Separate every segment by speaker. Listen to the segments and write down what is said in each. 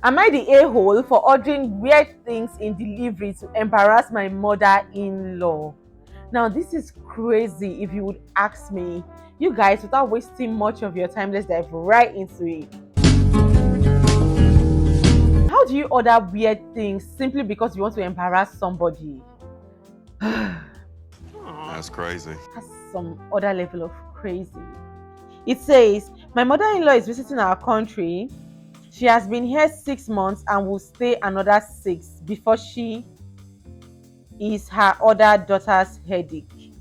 Speaker 1: Am I the a-hole for ordering weird things in delivery to embarrass my mother-in-law? Now, this is crazy if you would ask me. You guys, without wasting much of your time, let's dive right into it. How do you order weird things simply because you want to embarrass somebody?
Speaker 2: That's crazy.
Speaker 1: That's some other level of crazy. It says, my mother-in-law is visiting our country. She has been here 6 months and will stay another 6 before she is her other daughter's headache.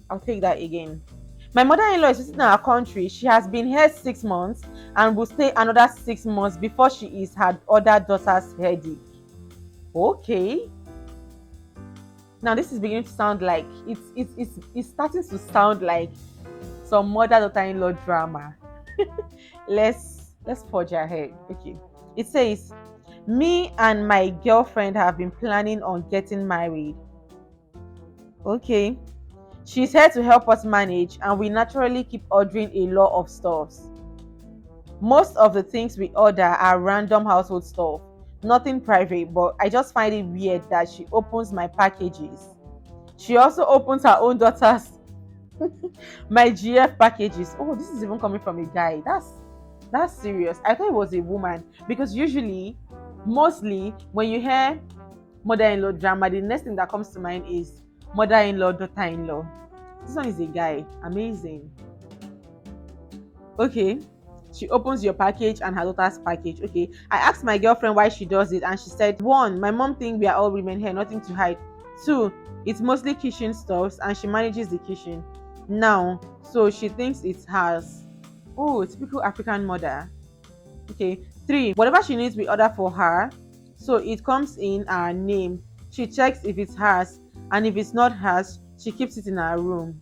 Speaker 1: I'll take that again. My mother-in-law is visiting our country. She has been here 6 months and will stay another 6 months before she is her other daughter's headache. Okay. Now this is beginning to sound like it's starting to sound like some mother-daughter-in-law drama. Let's forge ahead. Okay. It says, me and my girlfriend have been planning on getting married. Okay. She's here to help us manage, and we naturally keep ordering a lot of stuffs. Most of the things we order are random household stuff, nothing private, but I just find it weird that she opens my packages. She also opens her own daughter's my GF packages. Oh, this is even coming from a guy. That's serious. I thought it was a woman because usually, mostly when you hear mother-in-law drama, the next thing that comes to mind is mother-in-law, daughter-in-law. This one is a guy. Amazing. Okay. She opens your package and her daughter's package. Okay. I asked my girlfriend why she does it, and she said, one, my mom thinks we are all women here, nothing to hide. Two, it's mostly kitchen stuffs and she manages the kitchen now, so she thinks it's hers. Oh, typical African mother. Okay. Three, whatever she needs we order for her, so it comes in our name. She checks if it's hers, and if it's not hers, she keeps it in her room.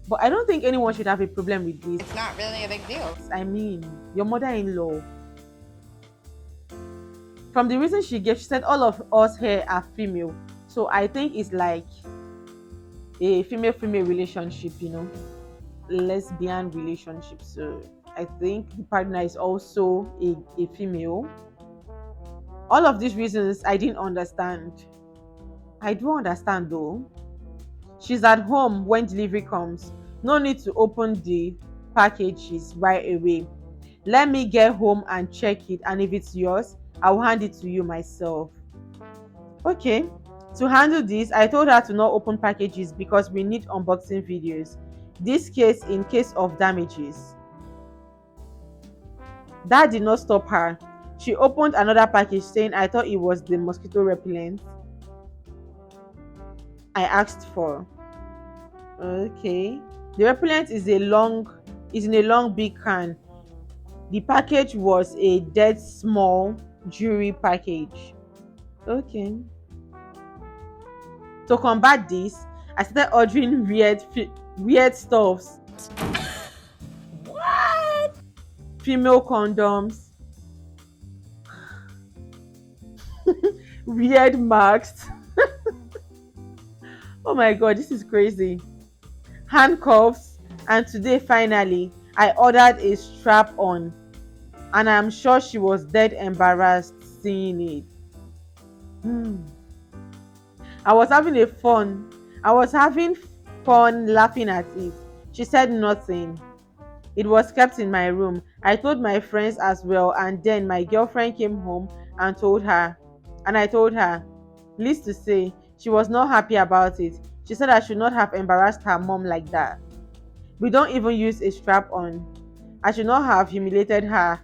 Speaker 1: But I don't think anyone should have a problem with this.
Speaker 3: It's not really a big deal.
Speaker 1: I mean, your mother-in-law. From the reason she gave, she said all of us here are female. So I think it's like a female-female relationship, lesbian relationship. So I think the partner is also a female. All of these reasons I didn't understand. I do understand though. She's at home when delivery comes. No need to open the packages right away. Let me get home and check it, and if it's yours, I'll hand it to you myself. Okay. To handle this, I told her to not open packages because we need unboxing videos. This case in case of damages. That did not stop her. She opened another package saying I thought it was the mosquito repellent I asked for. Okay. The repellent is in a long big can. The package was a dead small jewelry package. Okay. To combat this, I started ordering weird stuffs.
Speaker 3: What?
Speaker 1: Female condoms, weird masks. Oh my god, this is crazy. Handcuffs, and today finally I ordered a strap on, and I'm sure she was dead embarrassed seeing it. I was having fun laughing at it. She said nothing. It was kept in my room. I told my friends as well, and then my girlfriend came home and I told her. Needless to say, she was not happy about it. She said I should not have embarrassed her mom like that. We don't even use a strap on. I should not have humiliated her.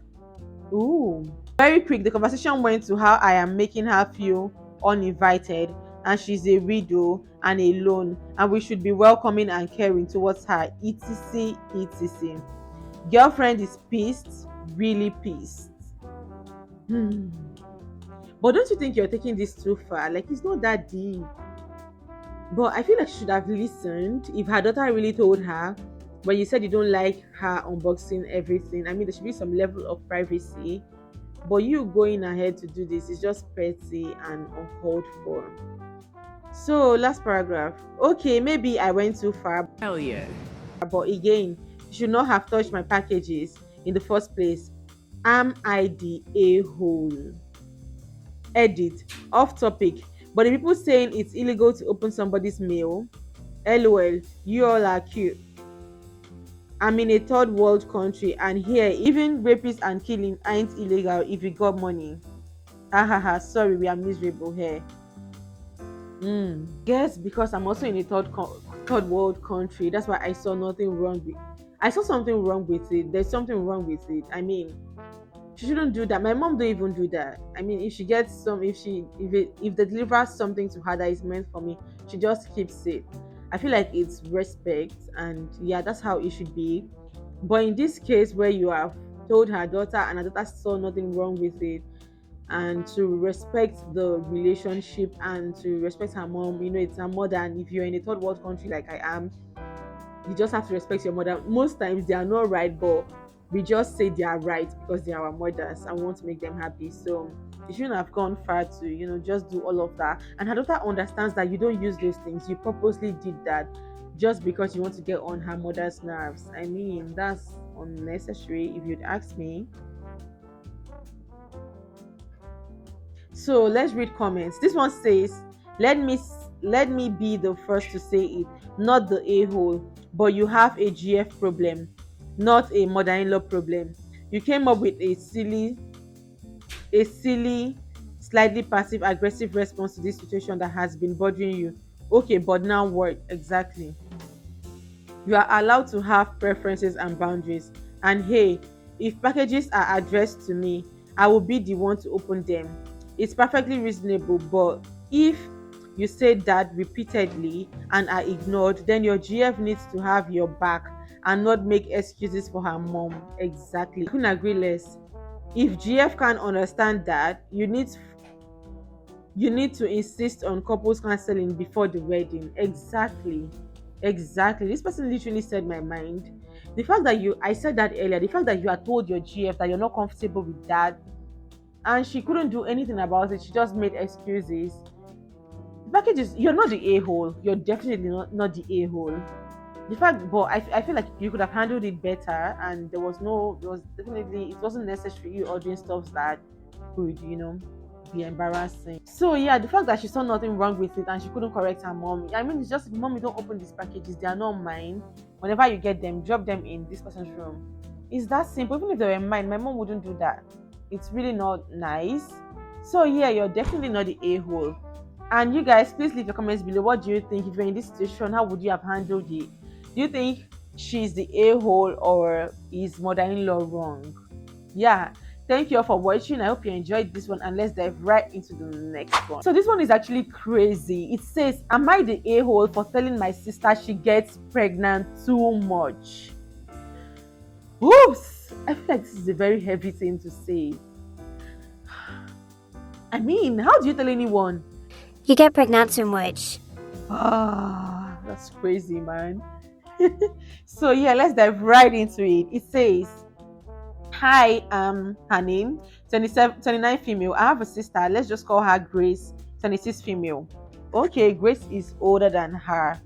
Speaker 1: Ooh. Very quick, the conversation went to how I am making her feel uninvited, and she's a widow and alone, and we should be welcoming and caring towards her, etc. etc. Girlfriend is pissed, really pissed. But don't you think you're taking this too far? Like, it's not that deep. But I feel like she should have listened if her daughter really told her when you said you don't like her unboxing everything. I mean, there should be some level of privacy. But you going ahead to do this is just petty and uncalled for. So, last paragraph. Okay, maybe I went too far.
Speaker 3: Hell yeah.
Speaker 1: But again, you should not have touched my packages in the first place. Am I the a-hole? Edit. Off topic. But the people saying it's illegal to open somebody's mail. LOL. You all are cute. I'm in a third world country and here even rapists and killing ain't illegal if you got money. Ha ha ha. Sorry, we are miserable here. Guess because I'm also in a third world country. That's why I saw nothing wrong with. I saw something wrong with it. There's something wrong with it. I mean, she shouldn't do that. My mom don't even do that. I mean, if she gets some, if they deliver something to her that is meant for me, she just keeps it. I feel like it's respect, and yeah, that's how it should be. But in this case, where you have told her daughter and her daughter saw nothing wrong with it, and to respect the relationship and to respect her mom, it's her mother, and if you're in a third world country like I am, you just have to respect your mother. Most times they are not right, but we just say they are right because they are our mothers and we want to make them happy. So you shouldn't have gone far to, just do all of that. And her daughter understands that you don't use those things. You purposely did that just because you want to get on her mother's nerves. I mean, that's unnecessary if you'd ask me. So let's read comments. This one says, let me be the first to say it, not the a-hole, but you have a GF problem, not a mother-in-law problem. You came up with a silly, slightly passive aggressive response to this situation that has been bothering you. Okay, but now what? Exactly. You are allowed to have preferences and boundaries. And hey, if packages are addressed to me, I will be the one to open them. It's perfectly reasonable, but if you say that repeatedly and are ignored, then your GF needs to have your back and not make excuses for her mom. Exactly. I couldn't agree less. If GF can't understand that, you need to insist on couples counseling before the wedding. Exactly. This person literally said my mind. The fact that I said that earlier, the fact that you had told your GF that you're not comfortable with that and she couldn't do anything about it, she just made excuses. The package is, you're not the a-hole. You're definitely not the a-hole. The fact, but I feel like you could have handled it better, and it wasn't necessary you ordering stuff that could, be embarrassing. So yeah, the fact that she saw nothing wrong with it and she couldn't correct her mom. I mean, it's just, mommy, don't open these packages. They are not mine. Whenever you get them, drop them in this person's room. It's that simple. Even if they were mine, my mom wouldn't do that. It's really not nice. So yeah, you're definitely not the a-hole. And you guys, please leave your comments below. What do you think? If you're in this situation, how would you have handled it? Do you think she's the a-hole or is mother-in-law wrong? Yeah. Thank you all for watching. I hope you enjoyed this one, and let's dive right into the next one. So this one is actually crazy. It says, am I the a-hole for telling my sister she gets pregnant too much? Oops. I feel like this is a very heavy thing to say. I mean, how do you tell anyone?
Speaker 2: You get pregnant too much.
Speaker 1: That's crazy, man. So yeah, let's dive right into it. It says, hi, her name 29 female. I have a sister, let's just call her Grace, 26 female. Okay, Grace is older than her.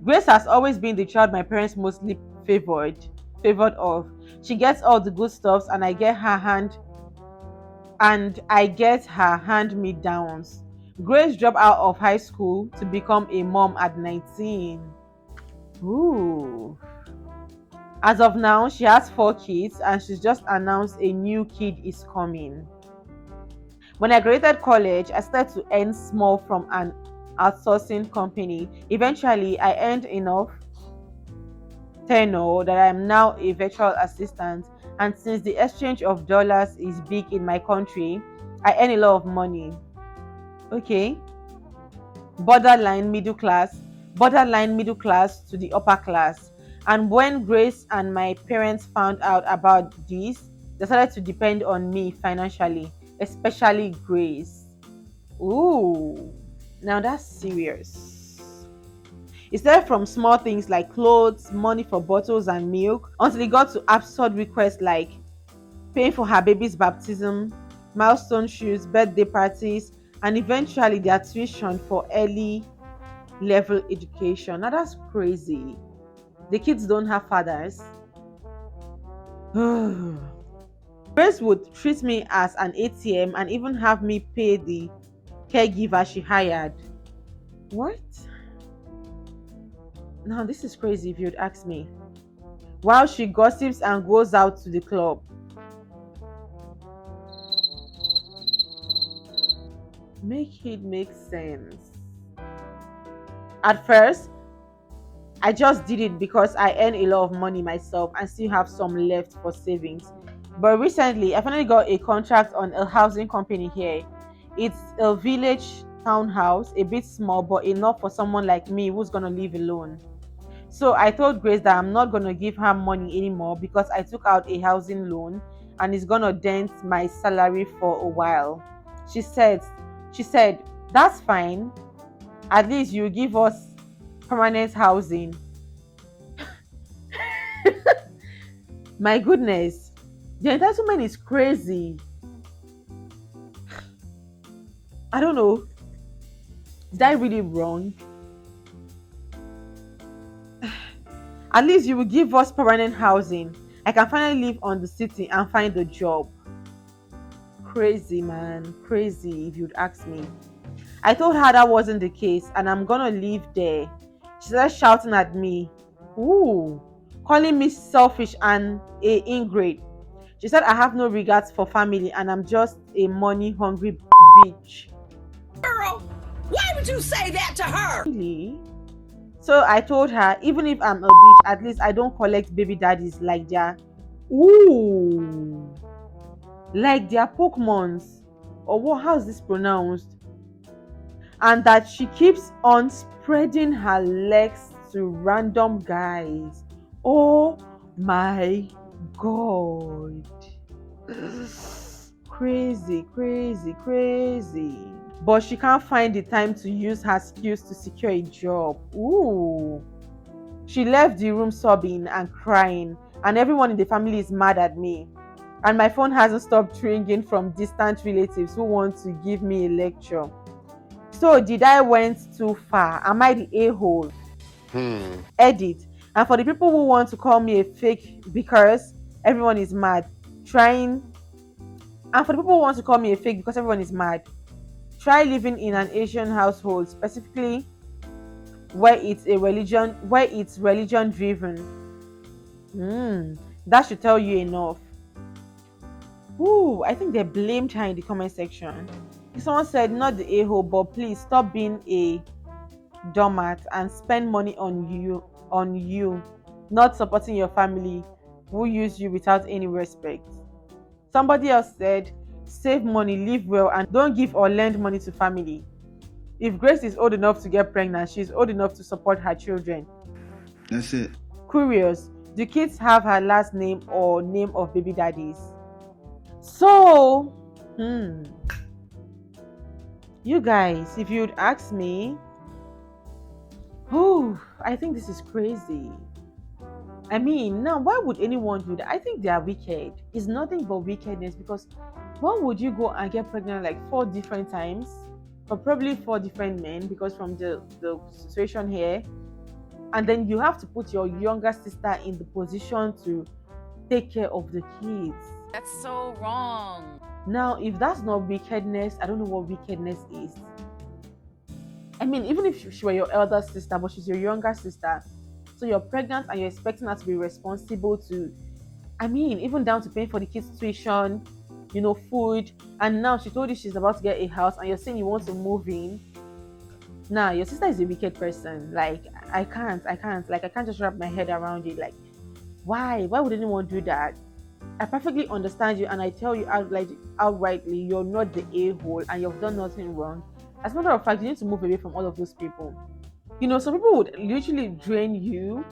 Speaker 1: Grace has always been the child my parents mostly favored of. She gets all the good stuffs and I get her hand me downs. Grace dropped out of high school to become a mom at 19. Ooh. As of now, she has 4 kids and she's just announced a new kid is coming. When I graduated college, I started to earn small from an outsourcing company. Eventually, I earned enough tenure that I am now a virtual assistant, and since the exchange of dollars is big in my country, I earn a lot of money. Okay. Borderline middle class to the upper class. And when Grace and my parents found out about this, they started to depend on me financially, especially Grace. Ooh, now that's serious. It started from small things like clothes, money for bottles and milk, until it got to absurd requests like paying for her baby's baptism, milestone shoes, birthday parties, and eventually their tuition for early level education. Now that's crazy. The kids don't have fathers. Grace would treat me as an ATM and even have me pay the caregiver she hired. What? Now, this is crazy if you'd ask me. While she gossips and goes out to the club. Make it make sense. At first, I just did it because I earn a lot of money myself and still have some left for savings. But recently, I finally got a contract on a housing company here. It's a village townhouse, a bit small, but enough for someone like me who's gonna live alone. So I told Grace that I'm not gonna give her money anymore because I took out a housing loan and it's gonna dent my salary for a while. She said, she said, that's fine. At least you give us permanent housing. My goodness, the entitlement is crazy. I don't know. Is that really wrong? At least you will give us permanent housing. I can finally live on the city and find a job. Crazy, man. Crazy, if you'd ask me. I told her that wasn't the case and I'm gonna live there. She started shouting at me. Ooh, calling me selfish and a ingrate. She said I have no regards for family and I'm just a money hungry bitch.
Speaker 3: Girl, why would you say that to her?
Speaker 1: Really? So I told her, even if I'm a bitch, at least I don't collect baby daddies like their like their Pokemons. Or what, how's this pronounced? And that she keeps on spreading her legs to random guys. Oh my god. Crazy, crazy, crazy. But she can't find the time to use her skills to secure a job. Ooh. She left the room sobbing and crying, and everyone in the family is mad at me. And my phone hasn't stopped ringing from distant relatives who want to give me a lecture. So did I went too far? Am I the a-hole? Edit. And for the people who want to call me a fake because everyone is mad, try living in an Asian household, specifically where it's religion driven. That should tell you enough. Ooh, I think they blamed her in the comment section. Someone said, not the a-hole, but please stop being a doormat and spend money on you, not supporting your family who use you without any respect. Somebody else said, save money, live well, and don't give or lend money to family. If Grace is old enough to get pregnant, she's old enough to support her children.
Speaker 4: That's it.
Speaker 1: Curious, do kids have her last name or name of baby daddies? So, you guys, if you'd ask me, I think this is crazy. I mean, now why would anyone do that? I think they are wicked. It's nothing but wickedness, because why would you go and get pregnant like 4 different times for probably 4 different men, because from the situation here, and then you have to put your younger sister in the position to take care of the kids.
Speaker 3: That's so wrong.
Speaker 1: Now, if that's not wickedness, I don't know what wickedness is. I mean, even if she were your elder sister, but she's your younger sister, so you're pregnant and you're expecting her to be responsible to, I mean, even down to paying for the kids' tuition, food, and now she told you she's about to get a house and you're saying you want to move in. Now, your sister is a wicked person. Like, I can't just wrap my head around it. Like, why would anyone do that? I perfectly understand you, and I tell you outrightly, you're not the a-hole and you've done nothing wrong. As a matter of fact, you need to move away from all of those people. Some people would literally drain you,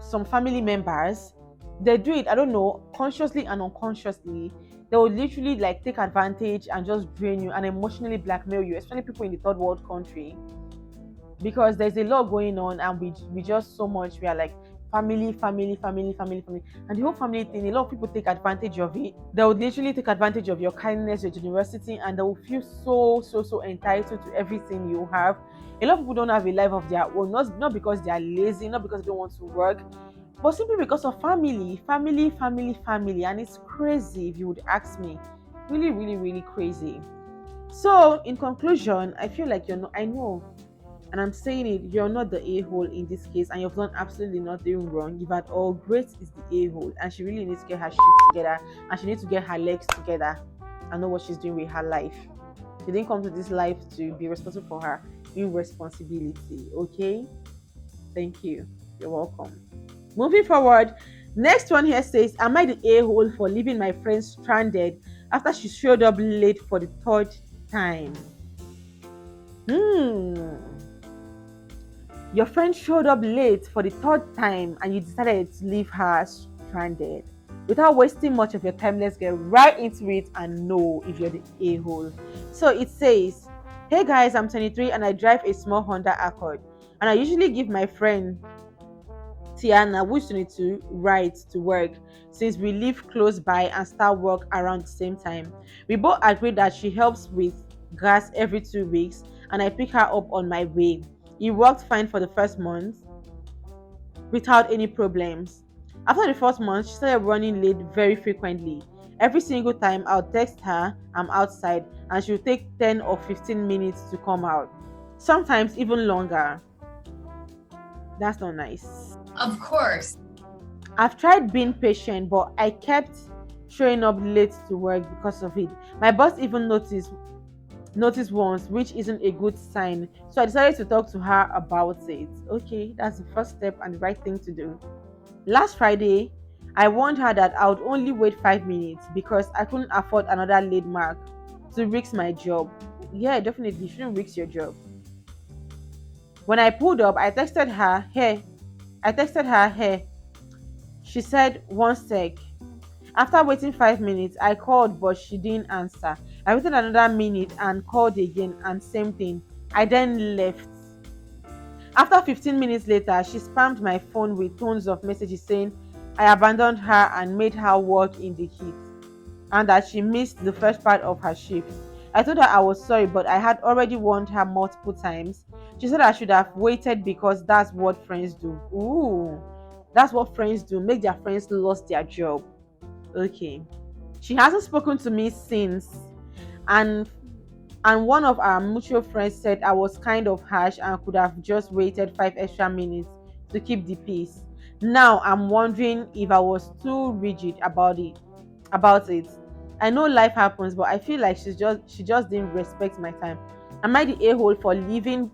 Speaker 1: some family members. They do it, I don't know, consciously and unconsciously. They would literally take advantage and just drain you and emotionally blackmail you, especially people in the third world country. Because there's a lot going on, and we just so much, we are like, family. And the whole family thing, a lot of people take advantage of it. They would literally take advantage of your kindness, your generosity, and they will feel so entitled to everything you have. A lot of people don't have a life of their own, not because they are lazy, not because they don't want to work, but simply because of family, and it's crazy if you would ask me. Really, really, really crazy. So, in conclusion, I feel like you're not, I know, and I'm saying it, you're not the a-hole in this case, and you've done absolutely nothing wrong. You've had all Grace is the a-hole, and she really needs to get her shit together, and she needs to get her legs together and know what she's doing with her life. She didn't come to this life to be responsible for her irresponsibility. Okay? Thank you. You're welcome. Moving forward, next one here says, am I the a-hole for leaving my friend stranded after she showed up late for the third time? Your friend showed up late for the third time and you decided to leave her stranded. Without wasting much of your time, let's get right into it and know if you're the a-hole. So it says, hey guys, I'm 23 and I drive a small Honda Accord. And I usually give my friend Tiana, who's 22, rides to work since we live close by and start work around the same time. We both agree that she helps with gas every 2 weeks and I pick her up on my way. It worked fine for the first month without any problems. After the first month, she started running late very frequently. Every single time I'll text her I'm outside and she'll take 10 or 15 minutes to come out. Sometimes even longer. That's not nice.
Speaker 4: Of course.
Speaker 1: I've tried being patient, but I kept showing up late to work because of it. My boss even noticed once, which isn't a good sign. So I decided to talk to her about it. Okay, that's the first step and the right thing to do. Last Friday, I warned her that I would only wait 5 minutes because I couldn't afford another late mark to risk my job. Yeah, definitely, you shouldn't risk your job. When I pulled up, I texted her, hey. She said, one sec. After waiting 5 minutes, I called but she didn't answer. I waited another minute and called again and same thing. I then left. After 15 minutes later, she spammed my phone with tons of messages saying I abandoned her and made her work in the heat and that she missed the first part of her shift. I told her I was sorry, but I had already warned her multiple times. She said I should have waited because that's what friends do. Ooh, that's what friends do. Make their friends lose their job. Okay. She hasn't spoken to me since, and one of our mutual friends said I was kind of harsh and could have just waited 5 extra minutes to keep the peace. Now I'm wondering if I was too rigid about it. I know life happens, but I feel like she just didn't respect my time. Am I the a-hole for leaving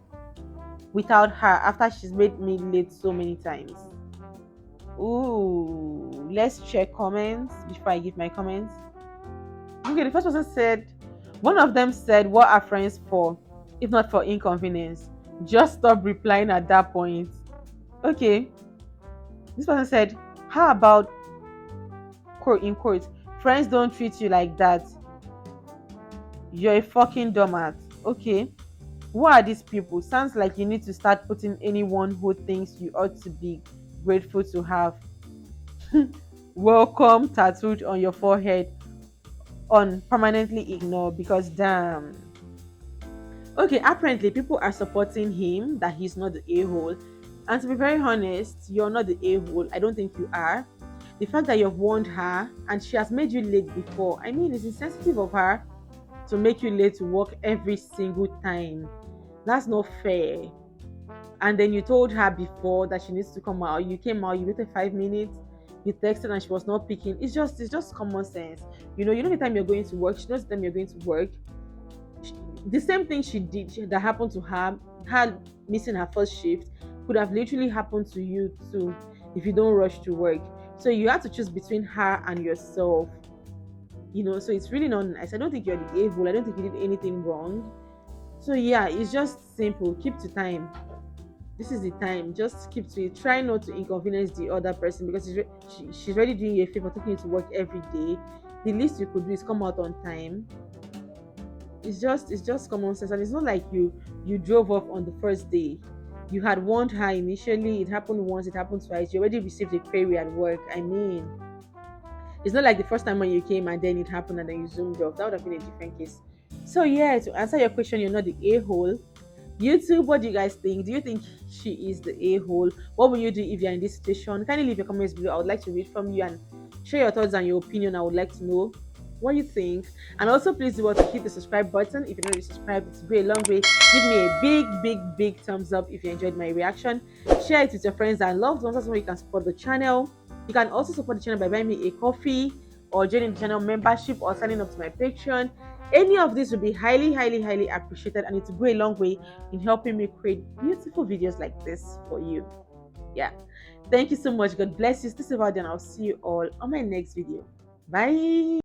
Speaker 1: without her after she's made me late so many times? Ooh, let's check comments before I give my comments. Okay, the first person said, one of them said, what are friends for if not for inconvenience? Just stop replying at that point. Okay. This person said, how about, quote in quote, friends don't treat you like that. You're a fucking dumbass. Okay. Who are these people? Sounds like you need to start putting anyone who thinks you ought to be grateful to have welcome tattooed on your forehead on permanently ignore because damn. Okay, apparently people are supporting him that he's not the a-hole, and to be very honest, you're not the a-hole. I don't think you are. The fact that you've warned her and she has made you late before, I mean, it's insensitive of her to make you late to work every single time. That's not fair. And then you told her before that she needs to come out. You came out, you waited 5 minutes, you texted and she was not picking. It's just common sense. You know the time you're going to work, she knows the time you're going to work. The same thing she did that happened to her missing her first shift, could have literally happened to you too if you don't rush to work. So you have to choose between her and yourself. So it's really not nice. I don't think you're the a-hole. I don't think you did anything wrong. So yeah, it's just simple. Keep to time. This is the time. Just keep to it. Try not to inconvenience the other person because she's already doing you a favor, taking you to work every day. The least you could do is come out on time. It's just common sense, and it's not like you drove off on the first day. You had warned her initially. It happened once. It happened twice. You already received a query at work. I mean, it's not like the first time when you came and then it happened and then you zoomed off. That would have been a different case. So yeah, to answer your question, you're not the a-hole. YouTube, what do you guys think? Do you think she is the a-hole? What will you do if you're in this situation? Kindly leave your comments below. I would like to read from you and share your thoughts and your opinion. I would like to know what you think. And also, please do want to hit the subscribe button. If you're not already subscribed, it's a great long way. Give me a big thumbs up if you enjoyed my reaction. Share it with your friends and loved ones. That's how you can support the channel. You can also support the channel by buying me a coffee or joining the channel membership or signing up to my Patreon. Any of this will be highly appreciated, and it will go a long way in helping me create beautiful videos like this for you. Yeah. Thank you so much. God bless you. Stay safe out there, and I'll see you all on my next video. Bye.